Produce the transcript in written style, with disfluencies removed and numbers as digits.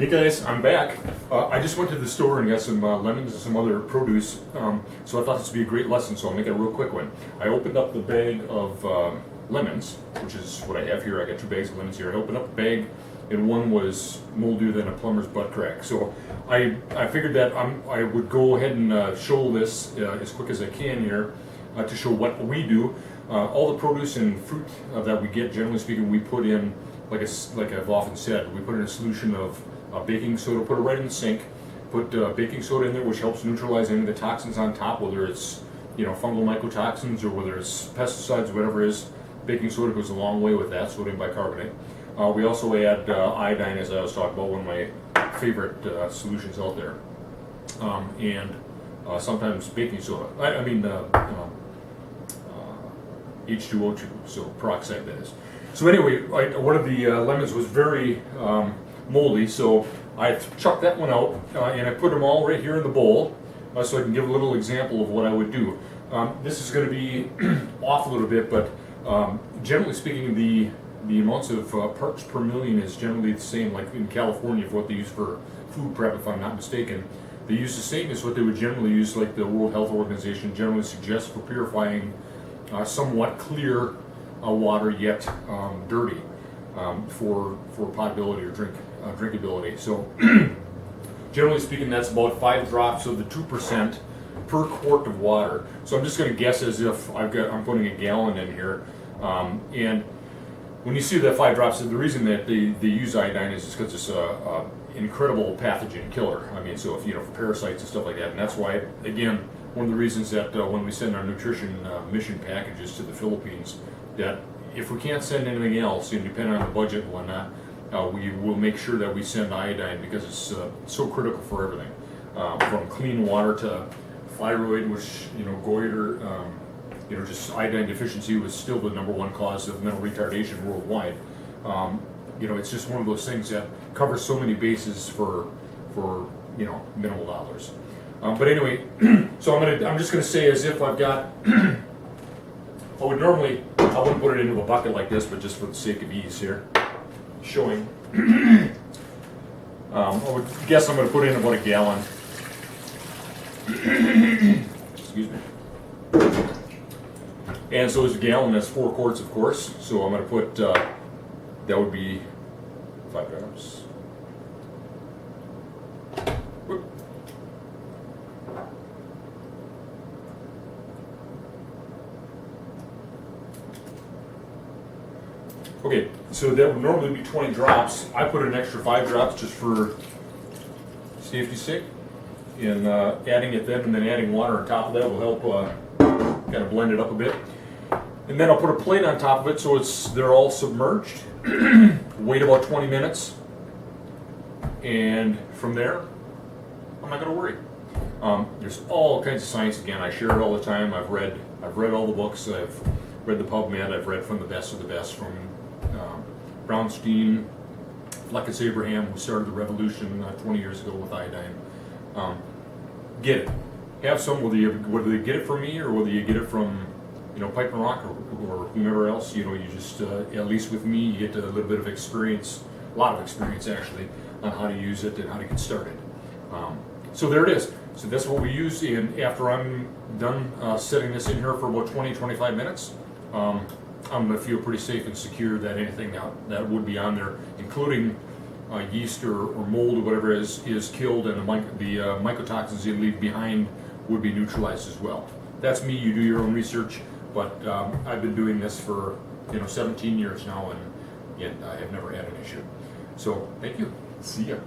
Hey guys, I'm back. I just went to the store and got some lemons and some other produce, so I thought this would be a great lesson, so I'll make it a real quick one. I opened up the bag of lemons, which is what I have here. I got 2 bags of lemons here. I opened up the bag, and one was moldier than a plumber's butt crack. So I figured that I would go ahead and show this as quick as I can here to show what we do. All the produce and fruit that we get, generally speaking, we put in, like I've often said, we put in a solution of baking soda, put it right in the sink, put baking soda in there, which helps neutralize any of the toxins on top, whether it's fungal mycotoxins or whether it's pesticides, whatever it is. Baking soda goes a long way with that, sodium bicarbonate. We also add iodine, as I was talking about, one of my favorite solutions out there, and sometimes baking soda. I mean H2O2, so peroxide, that is. So anyway, one of the lemons was very moldy, so I chucked that one out and I put them all right here in the bowl so I can give a little example of what I would do. This is going to be off a little bit, but generally speaking, the amounts of parts per million is generally the same, like in California, for what they use for food prep, if I'm not mistaken. They use the same as what they would generally use, like the World Health Organization generally suggests for purifying somewhat clear water, yet dirty, for potability or drinkability. So generally speaking, that's about 5 drops of the 2% per quart of water. So I'm just going to guess as if I'm putting a gallon in here, and when you see that 5 drops, the reason that they use iodine is just because it's a incredible pathogen killer. I mean, so if for parasites and stuff like that, and that's why, again, one of the reasons that when we send our nutrition mission packages to the Philippines, that if we can't send anything else, and depending on the budget and whatnot, we will make sure that we send iodine, because it's so critical for everything, from clean water to thyroid, which goiter, just iodine deficiency was still the #1 cause of mental retardation worldwide. It's just one of those things that covers so many bases for minimal dollars. But anyway, so I'm just going to say, as if I've got. I wouldn't put it into a bucket like this, but just for the sake of ease here, showing. I would guess I'm going to put in about a gallon. Excuse me. And so as a gallon, that's 4 quarts, of course. So I'm going to put, that would be 5 drops. Whoop. Okay, so that would normally be 20 drops. I put an extra 5 drops just for safety's sake. And adding it then, and then adding water on top of that will help kind of blend it up a bit. And then I'll put a plate on top of it so they're all submerged. Wait about 20 minutes. And from there, I'm not going to worry. There's all kinds of science. Again, I share it all the time. I've read all the books. I've read the PubMed. I've read from the best of the best, from Brownstein, Fleckus Abraham, who started the revolution 20 years ago with iodine. Get it. Have some, whether you get it from me or whether you get it from Pipe and Rock or whomever else. You just at least with me, you get a little bit of experience, a lot of experience actually, on how to use it and how to get started. So there it is. So that's what we use. And after I'm done setting this in here for about 20-25 minutes, I'm going to feel pretty safe and secure that anything that would be on there, including yeast or mold or whatever is killed, and the mycotoxins you leave behind would be neutralized as well. That's me. You do your own research, but I've been doing this for 17 years now, and I have never had an issue. So thank you. See ya.